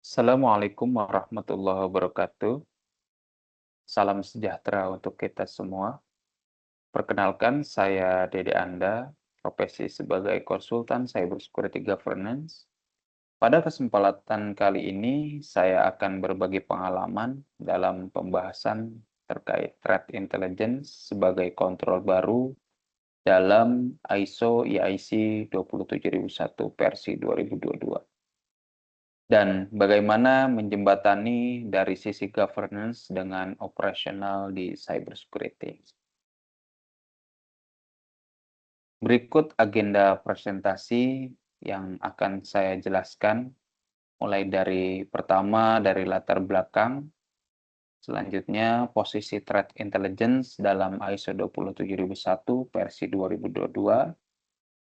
Assalamualaikum warahmatullahi wabarakatuh. Salam sejahtera untuk kita semua. Perkenalkan, saya Dede Anda, profesi sebagai konsultan cybersecurity governance. Pada kesempatan kali ini, saya akan berbagi pengalaman dalam pembahasan terkait threat intelligence sebagai kontrol baru dalam ISO IIC 27001 versi 2022. Dan bagaimana menjembatani dari sisi governance dengan operasional di cybersecurity. Berikut agenda presentasi yang akan saya jelaskan, mulai dari pertama dari latar belakang, selanjutnya posisi threat intelligence dalam ISO 27001 versi 2022,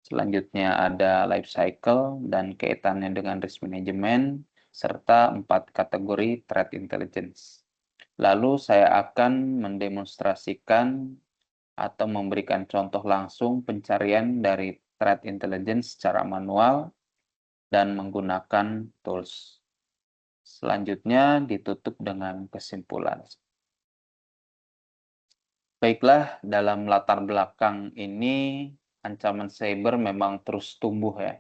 selanjutnya ada life cycle dan kaitannya dengan risk management, serta 4 kategori threat intelligence. Lalu saya akan mendemonstrasikan atau memberikan contoh langsung pencarian dari threat intelligence secara manual dan menggunakan tools. Selanjutnya ditutup dengan kesimpulan. Baiklah, dalam latar belakang ini ancaman cyber memang terus tumbuh ya,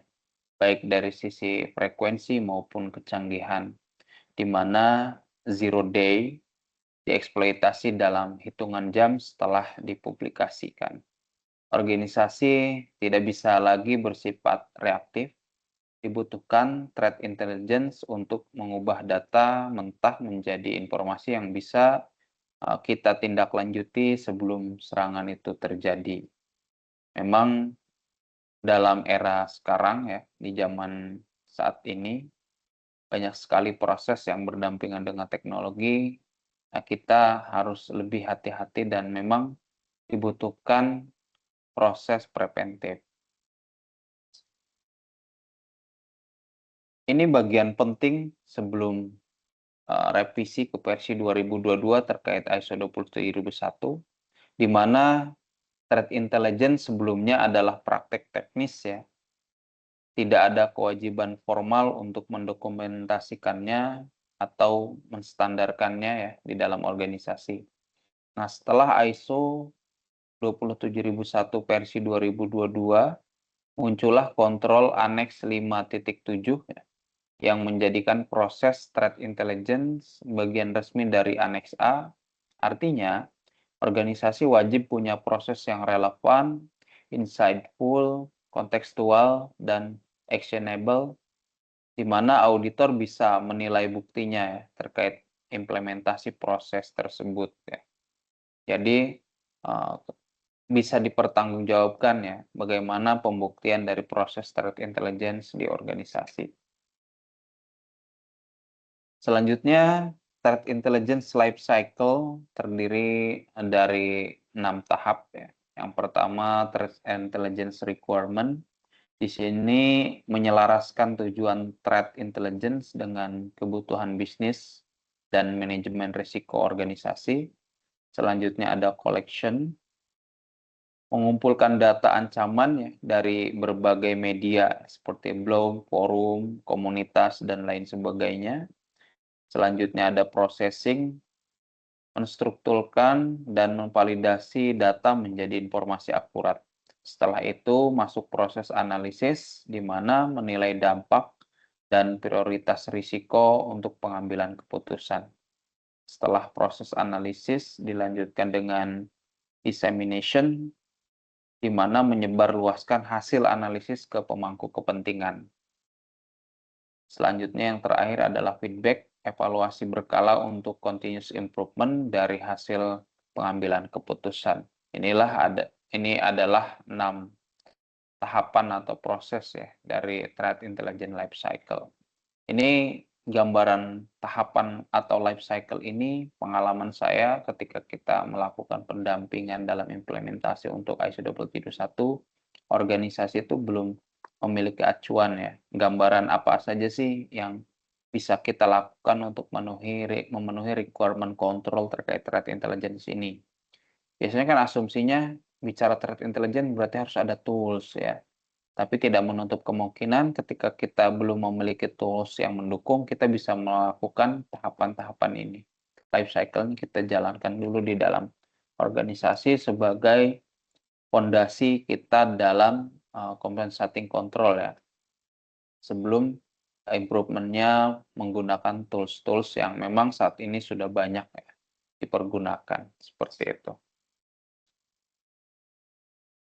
baik dari sisi frekuensi maupun kecanggihan, di mana zero day dieksploitasi dalam hitungan jam setelah dipublikasikan. Organisasi tidak bisa lagi bersifat reaktif, dibutuhkan threat intelligence untuk mengubah data mentah menjadi informasi yang bisa kita tindak lanjuti sebelum serangan itu terjadi. Memang dalam era sekarang ya, di zaman saat ini, banyak sekali proses yang berdampingan dengan teknologi. Nah, kita harus lebih hati-hati dan memang dibutuhkan proses preventif. Ini bagian penting sebelum revisi ke versi 2022 terkait ISO 27001, di mana threat intelligence sebelumnya adalah praktek teknis ya. Tidak ada kewajiban formal untuk mendokumentasikannya atau menstandarkannya ya di dalam organisasi. Nah, setelah ISO 27001 versi 2022, muncullah kontrol Annex 5.7 ya, yang menjadikan proses threat intelligence bagian resmi dari Annex A. Artinya, organisasi wajib punya proses yang relevan, insightful, kontekstual, dan actionable, di mana auditor bisa menilai buktinya ya, terkait implementasi proses tersebut ya. Jadi, uh, bisa dipertanggungjawabkan ya, bagaimana pembuktian dari proses threat intelligence di organisasi. Selanjutnya, threat intelligence life cycle terdiri dari 6 tahap ya. Yang pertama, threat intelligence requirement. Di sini menyelaraskan tujuan threat intelligence dengan kebutuhan bisnis dan manajemen risiko organisasi. Selanjutnya ada collection, mengumpulkan data ancaman ya dari berbagai media seperti blog, forum, komunitas, dan lain sebagainya. Selanjutnya ada processing, menstrukturkan dan memvalidasi data menjadi informasi akurat. Setelah itu masuk proses analisis, di mana menilai dampak dan prioritas risiko untuk pengambilan keputusan. Setelah proses analisis dilanjutkan dengan dissemination, di mana menyebarluaskan hasil analisis ke pemangku kepentingan. Selanjutnya yang terakhir adalah feedback, evaluasi berkala untuk continuous improvement dari hasil pengambilan keputusan. Ini adalah 6 tahapan atau proses ya dari threat intelligence life cycle. Ini gambaran tahapan atau life cycle ini pengalaman saya ketika kita melakukan pendampingan dalam implementasi untuk ISO 27001, organisasi itu belum memiliki acuan ya, gambaran apa saja sih yang bisa kita lakukan untuk memenuhi requirement control terkait threat intelligence ini. Biasanya kan asumsinya bicara threat intelligence berarti harus ada tools ya. Tapi tidak menutup kemungkinan ketika kita belum memiliki tools yang mendukung, kita bisa melakukan tahapan-tahapan ini. Life cycle-nya kita jalankan dulu di dalam organisasi sebagai fondasi kita dalam, compensating control ya, sebelum improvement-nya menggunakan tools-tools yang memang saat ini sudah banyak ya, dipergunakan, seperti itu.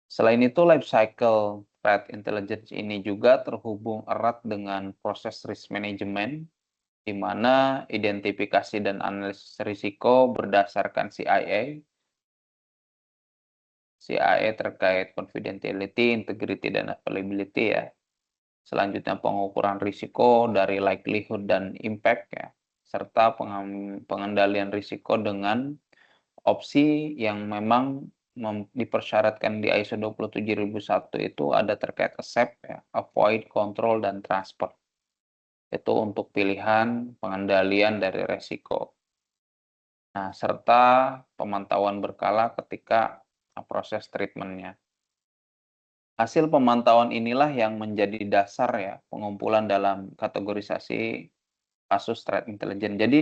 Selain itu, life cycle threat intelligence ini juga terhubung erat dengan proses risk management, di mana identifikasi dan analisis risiko berdasarkan CIA terkait confidentiality, integrity, dan availability ya. Selanjutnya pengukuran risiko dari likelihood dan impact ya, serta pengendalian risiko dengan opsi yang memang dipersyaratkan di ISO 27001 itu ada terkait accept ya, avoid, control, dan transfer. Itu untuk pilihan pengendalian dari resiko. Nah, serta pemantauan berkala ketika proses treatment-nya. Hasil pemantauan inilah yang menjadi dasar ya pengumpulan dalam kategorisasi kasus threat intelligence. Jadi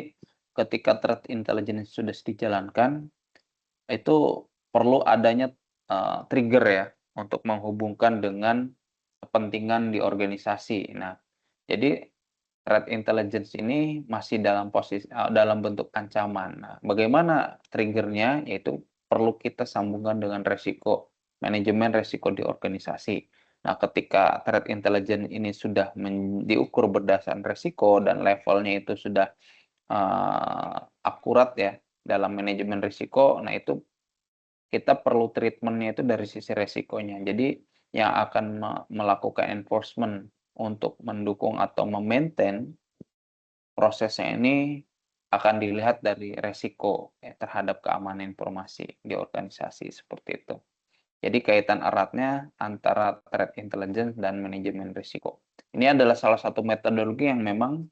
ketika threat intelligence sudah dijalankan, itu perlu adanya, trigger ya untuk menghubungkan dengan kepentingan di organisasi. Nah, jadi threat intelligence ini masih dalam bentuk ancaman. Nah, bagaimana trigger-nya? Yaitu perlu kita sambungkan dengan resiko, manajemen resiko di organisasi. Nah, ketika threat intelligence ini sudah diukur berdasarkan resiko dan levelnya itu sudah, akurat ya dalam manajemen risiko, nah itu kita perlu treatment-nya itu dari sisi resikonya. Jadi yang akan melakukan enforcement untuk mendukung atau memaintain prosesnya ini akan dilihat dari resiko ya, terhadap keamanan informasi di organisasi seperti itu. Jadi kaitan eratnya antara threat intelligence dan manajemen risiko. Ini adalah salah satu metodologi yang memang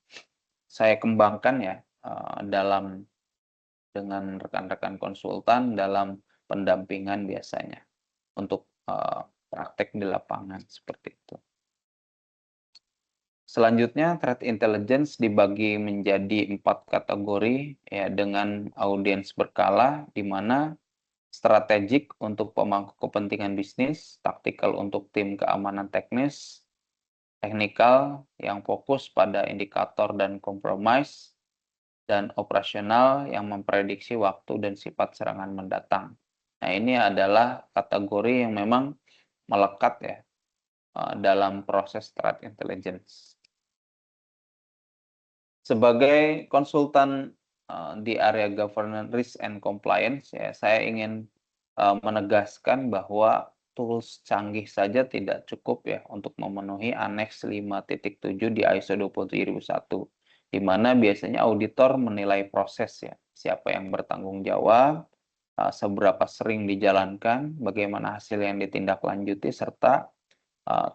saya kembangkan ya dalam dengan rekan-rekan konsultan dalam pendampingan biasanya untuk praktek di lapangan seperti itu. Selanjutnya, threat intelligence dibagi menjadi 4 kategori ya dengan audiens berkala, di mana strategik untuk pemangku kepentingan bisnis, taktikal untuk tim keamanan teknis, teknikal yang fokus pada indikator dan kompromis, dan operasional yang memprediksi waktu dan sifat serangan mendatang. Nah, ini adalah kategori yang memang melekat ya dalam proses threat intelligence. Sebagai konsultan di area governance, risk and compliance ya, saya ingin menegaskan bahwa tools canggih saja tidak cukup ya untuk memenuhi Aneks 5.7 di ISO 27001, di mana biasanya auditor menilai proses ya, siapa yang bertanggung jawab, seberapa sering dijalankan, bagaimana hasil yang ditindaklanjuti, serta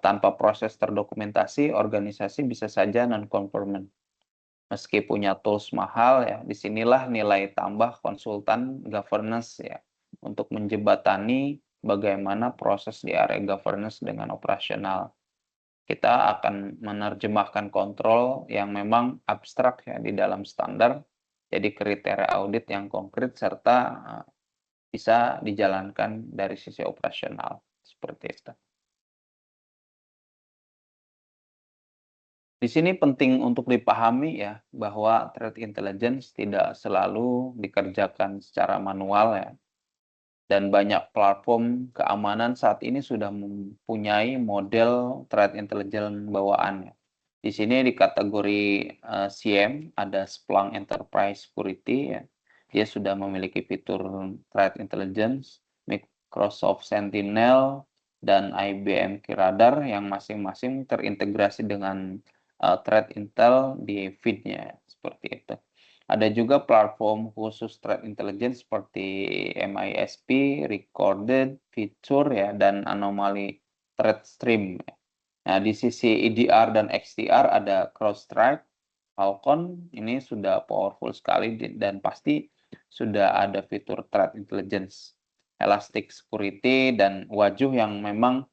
tanpa proses terdokumentasi, organisasi bisa saja non-conformant. Meski punya tools mahal ya, disinilah nilai tambah konsultan governance ya, untuk menjembatani bagaimana proses di area governance dengan operasional. Kita akan menerjemahkan kontrol yang memang abstrak ya di dalam standar, jadi kriteria audit yang konkret serta bisa dijalankan dari sisi operasional, seperti itu. Di sini penting untuk dipahami ya, bahwa threat intelligence tidak selalu dikerjakan secara manual ya. Dan banyak platform keamanan saat ini sudah mempunyai model threat intelligence bawaan ya. Di sini di kategori CM ada Splunk Enterprise Security ya. Dia sudah memiliki fitur threat intelligence, Microsoft Sentinel, dan IBM QRadar yang masing-masing terintegrasi dengan threat intel di feed-nya, seperti itu. Ada juga platform khusus threat intelligence seperti MISP, Recorded, Feature ya, dan Anomaly Threat Stream. Nah, di sisi EDR dan XDR ada CrowdStrike, Falcon, ini sudah powerful sekali dan pasti sudah ada fitur threat intelligence, Elastic Security, dan Wajuh yang memang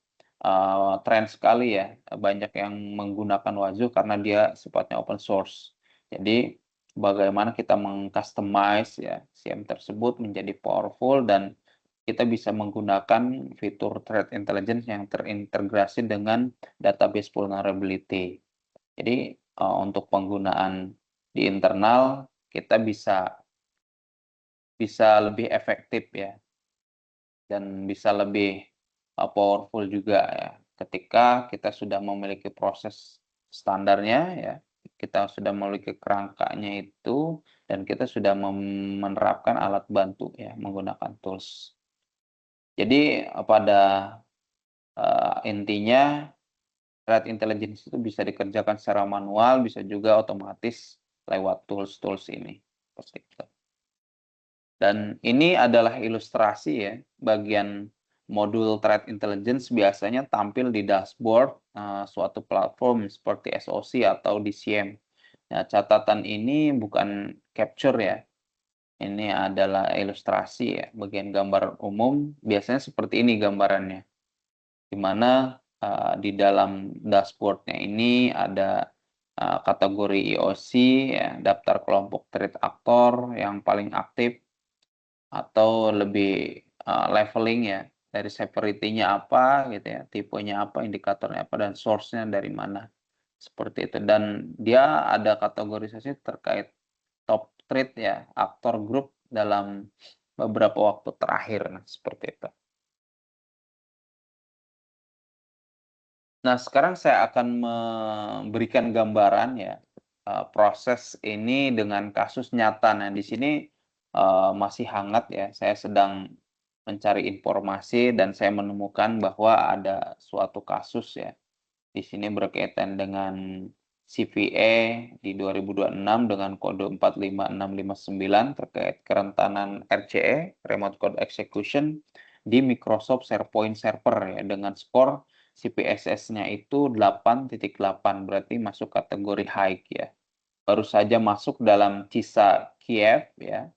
tren sekali ya, banyak yang menggunakan Wazoo karena dia sifatnya open source. Jadi, bagaimana kita meng-customize ya CM tersebut menjadi powerful dan kita bisa menggunakan fitur threat intelligence yang terintegrasi dengan database vulnerability. Jadi, untuk penggunaan di internal kita bisa bisa lebih efektif ya. Dan bisa lebih, powerful juga ya, ketika kita sudah memiliki proses standarnya ya, kita sudah memiliki kerangkanya itu, dan kita sudah menerapkan alat bantu ya, menggunakan tools. Jadi, pada, intinya threat intelligence itu bisa dikerjakan secara manual, bisa juga otomatis lewat tools-tools ini, seperti itu. Dan ini adalah ilustrasi ya, bagian modul threat intelligence biasanya tampil di dashboard, suatu platform seperti SOC atau DCM. Nah, catatan ini bukan capture ya, ini adalah ilustrasi ya, bagian gambar umum biasanya seperti ini gambarannya, di mana, di dalam dashboard-nya ini ada, kategori IOC ya, daftar kelompok threat actor yang paling aktif, atau lebih, leveling ya, dari severity-nya apa gitu ya, tipenya apa, indikatornya apa, dan source-nya dari mana, seperti itu. Dan dia ada kategorisasi terkait top threat ya, aktor grup dalam beberapa waktu terakhir, nah seperti itu. Nah, sekarang saya akan memberikan gambaran ya, proses ini dengan kasus nyata. Nah, di sini, masih hangat ya, saya sedang mencari informasi dan saya menemukan bahwa ada suatu kasus ya, di sini berkaitan dengan CVE di 2026 dengan kode 45659 terkait kerentanan RCE, Remote Code Execution, di Microsoft SharePoint Server ya, dengan skor CPSS-nya itu 8,8, berarti masuk kategori high ya. Baru saja masuk dalam CISA Kiev ya,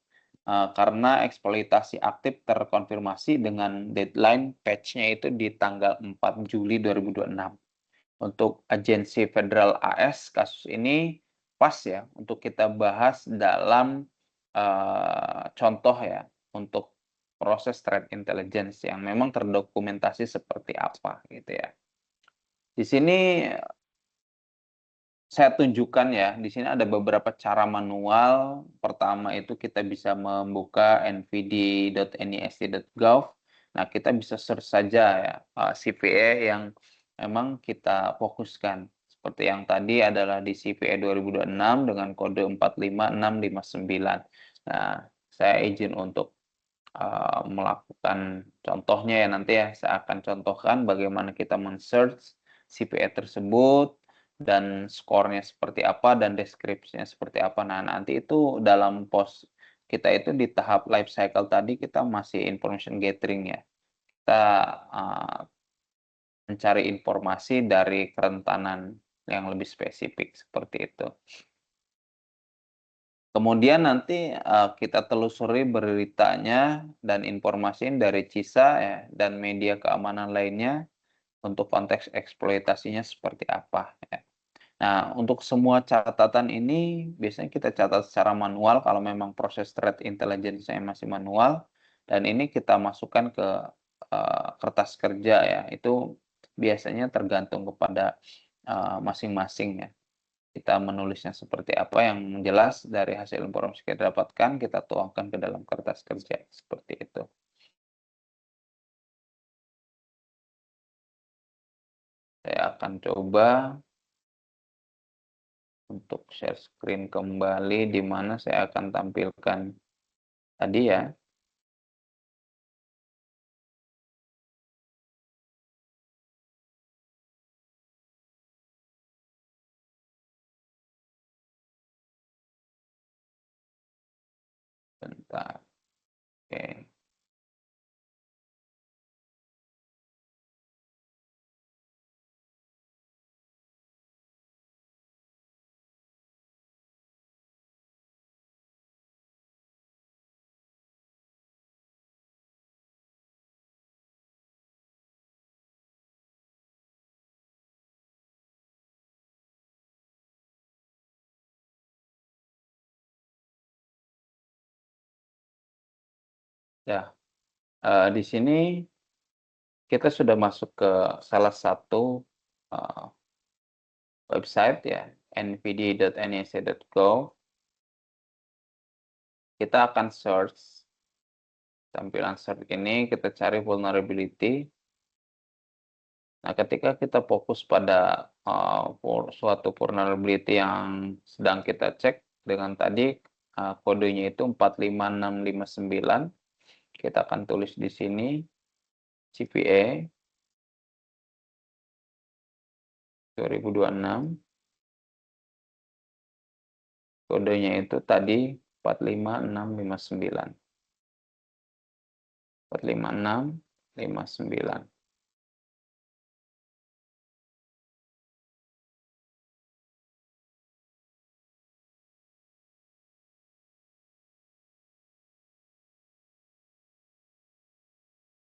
karena eksploitasi aktif terkonfirmasi dengan deadline patch-nya itu di tanggal 4 Juli 2026. Untuk agensi federal AS, kasus ini pas ya untuk kita bahas dalam, contoh ya, untuk proses threat intelligence yang memang terdokumentasi seperti apa gitu ya. Di sini saya tunjukkan ya, di sini ada beberapa cara manual. Pertama itu kita bisa membuka nvd.nist.gov. Nah, kita bisa search saja ya, CVE yang memang kita fokuskan. Seperti yang tadi adalah di CVE 2026 dengan kode 45659. Nah, saya izin untuk, melakukan contohnya ya nanti ya, saya akan contohkan bagaimana kita men-search CVE tersebut dan skornya seperti apa dan deskripsinya seperti apa. Nah, nanti itu dalam post kita itu di tahap life cycle tadi kita masih information gathering ya. Kita, eee, mencari informasi dari kerentanan yang lebih spesifik, seperti itu. Kemudian nanti, kita telusuri beritanya dan informasi dari CISA ya, dan media keamanan lainnya untuk konteks eksploitasinya seperti apa ya. Nah, untuk semua catatan ini biasanya kita catat secara manual kalau memang proses threat intelligence-nya masih manual, dan ini kita masukkan ke, kertas kerja ya, itu biasanya tergantung kepada, masing-masing ya. Kita menulisnya seperti apa, yang jelas dari hasil informasi kita dapatkan, kita tuangkan ke dalam kertas kerja, seperti itu. Saya akan coba untuk share screen kembali, di mana saya akan tampilkan tadi ya, bentar, oke. Ya, di sini kita sudah masuk ke salah satu, eee, website ya, npd.nec.go. Kita akan search, tampilan search ini kita cari vulnerability. Nah, ketika kita fokus pada, suatu vulnerability yang sedang kita cek dengan tadi, kodenya itu 45659, kita akan tulis di sini CVE 2026, kodenya itu tadi 45659, 45659.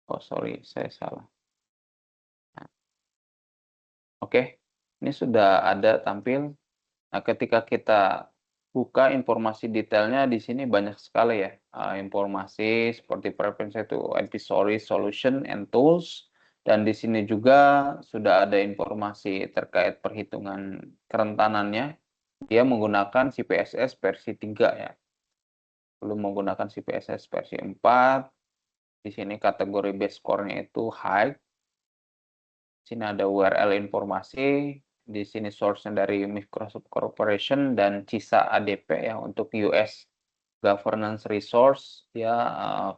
Oh, sorry, saya salah. Nah, oke, ini sudah ada tampil. Nah, ketika kita buka informasi detailnya di sini banyak sekali ya, informasi seperti preference to advisory solution and tools, dan di sini juga sudah ada informasi terkait perhitungan kerentanannya. Dia menggunakan CPSS versi 3 ya, belum menggunakan CPSS versi 4. Di sini kategori base score-nya itu high. Sini ada URL informasi, di sini source-nya dari Microsoft Corporation dan CISA ADP ya untuk US governance resource ya,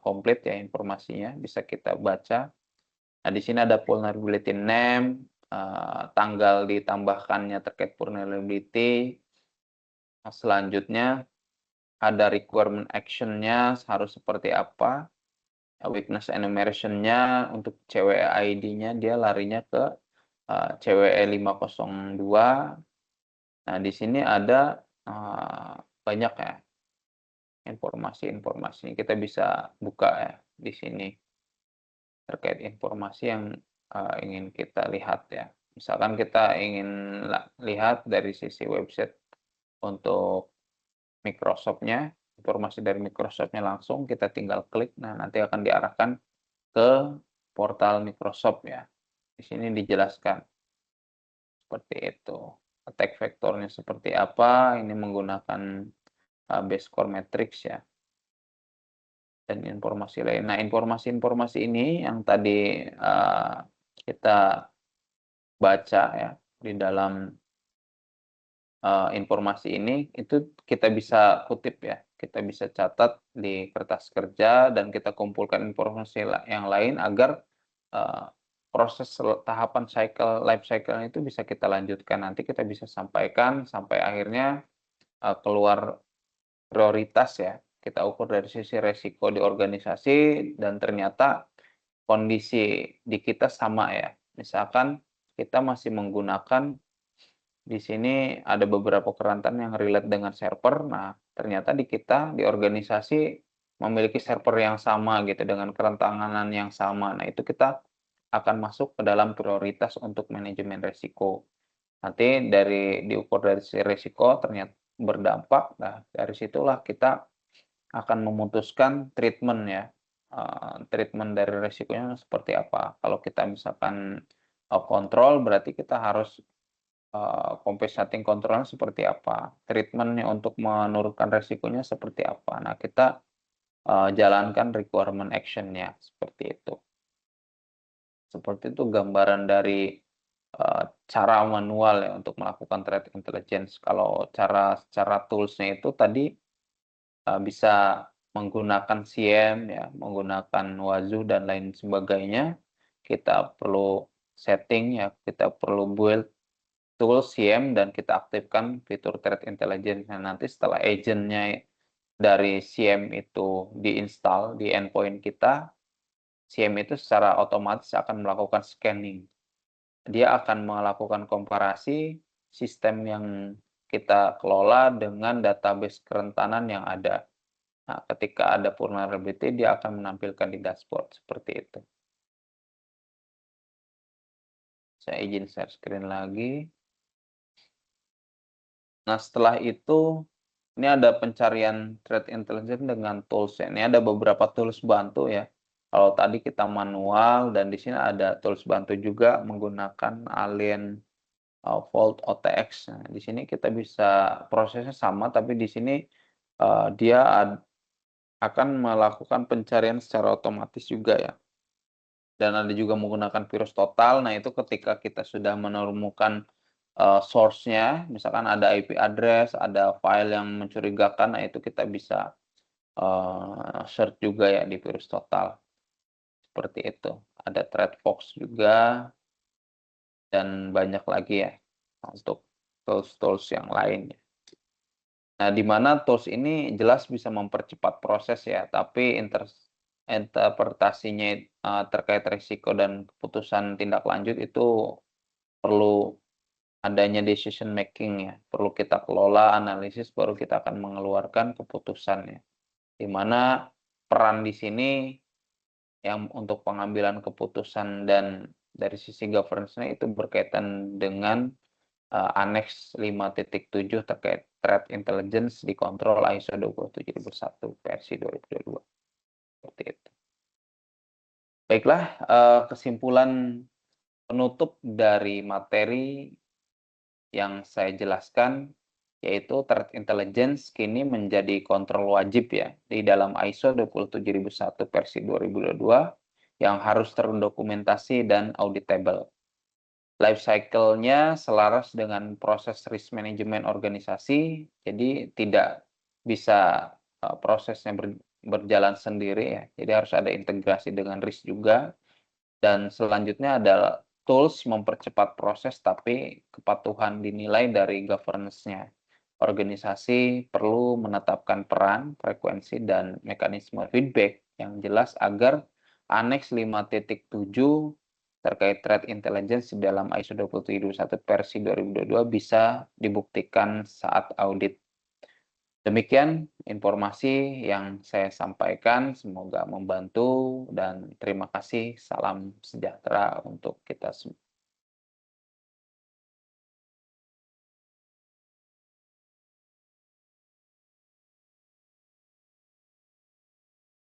komplit ya informasinya, bisa kita baca. Nah, di sini ada vulnerability name, tanggal ditambahkannya terkait vulnerability. Nah, selanjutnya ada requirement action-nya harus seperti apa, weakness enumeration-nya untuk CWE ID-nya dia larinya ke CWE 502. Nah, di sini ada, banyak ya informasi-informasi, kita bisa buka ya di sini terkait informasi yang, ingin kita lihat ya. Misalkan kita ingin lihat dari sisi website untuk Microsoft-nya, informasi dari Microsoft-nya langsung, kita tinggal klik, nah nanti akan diarahkan ke portal Microsoft ya. Di sini dijelaskan. Seperti itu. Attack vektornya seperti apa, ini menggunakan, base core matrix ya, dan informasi lain. Nah, informasi-informasi ini yang tadi, kita baca ya di dalam, informasi ini, itu kita bisa kutip ya, kita bisa catat di kertas kerja dan kita kumpulkan informasi yang lain agar, eee, proses tahapan life cycle-nya itu bisa kita lanjutkan. Nanti kita bisa sampaikan sampai akhirnya, keluar prioritas ya, kita ukur dari sisi resiko di organisasi dan ternyata kondisi di kita sama ya. Misalkan kita masih menggunakan di sini ada beberapa kerentanan yang relate dengan server. Nah, ternyata di kita, di organisasi memiliki server yang sama gitu dengan kerentanan yang sama. Nah, itu kita akan masuk ke dalam prioritas untuk manajemen resiko. Nanti diukur dari si resiko ternyata berdampak. Nah, dari situlah kita akan memutuskan treatment ya, treatment dari resikonya seperti apa. Kalau kita misalkan, kontrol berarti kita harus, compensating kontrolnya seperti apa, treatment-nya untuk menurunkan resikonya seperti apa. Nah, kita, jalankan requirement action-nya, seperti itu. Seperti itu gambaran dari, cara manual ya untuk melakukan threat intelligence. Kalau cara secara tools-nya itu tadi, bisa menggunakan SIEM ya, menggunakan Wazoo dan lain sebagainya. Kita perlu setting ya, kita perlu build tool SIEM dan kita aktifkan fitur threat intelligence. Nah, nanti setelah agent-nya dari SIEM itu diinstal di endpoint kita, SIEM itu secara otomatis akan melakukan scanning. Dia akan melakukan komparasi sistem yang kita kelola dengan database kerentanan yang ada. Nah, ketika ada vulnerability, dia akan menampilkan di dashboard, seperti itu. Saya izin share screen lagi. Nah, setelah itu Ini ada pencarian threat intelligence dengan tools ya. Ini ada beberapa tools bantu ya. Kalau tadi kita manual dan di sini ada tools bantu juga menggunakan Alien Vault OTX. Nah, di sini kita bisa prosesnya sama tapi di sini dia akan melakukan pencarian secara otomatis juga ya. Dan ada juga menggunakan virus total. Nah, itu ketika kita sudah menemukan source-nya, misalkan ada IP address, ada file yang mencurigakan, nah itu kita bisa search juga ya di virus total, seperti itu. Ada Threadfox juga dan banyak lagi ya untuk tools-tools yang lain. Nah, di mana tools ini jelas bisa mempercepat proses ya, tapi interpretasinya terkait risiko dan keputusan tindak lanjut itu perlu adanya decision making ya, perlu kita kelola, analisis, baru kita akan mengeluarkan keputusan ya. Di mana peran di sini yang untuk pengambilan keputusan dan dari sisi governance-nya itu berkaitan dengan Annex 5.7 terkait threat intelligence dikontrol ISO 27001 versi 2022. Seperti itu. Baiklah, kesimpulan penutup dari materi yang saya jelaskan, yaitu threat intelligence kini menjadi kontrol wajib ya di dalam ISO 27001 versi 2022 yang harus terdokumentasi dan auditable. Life cycle-nya selaras dengan proses risk management organisasi, jadi tidak bisa prosesnya berjalan sendiri ya. Jadi harus ada integrasi dengan risk juga. Dan selanjutnya adalah tools mempercepat proses, tapi kepatuhan dinilai dari governance-nya. Organisasi perlu menetapkan peran, frekuensi, dan mekanisme feedback yang jelas agar Annex 5.7 terkait threat intelligence di dalam ISO 27001 versi 2022 bisa dibuktikan saat audit. Demikian informasi yang saya sampaikan, semoga membantu dan terima kasih. Salam sejahtera untuk kita semua.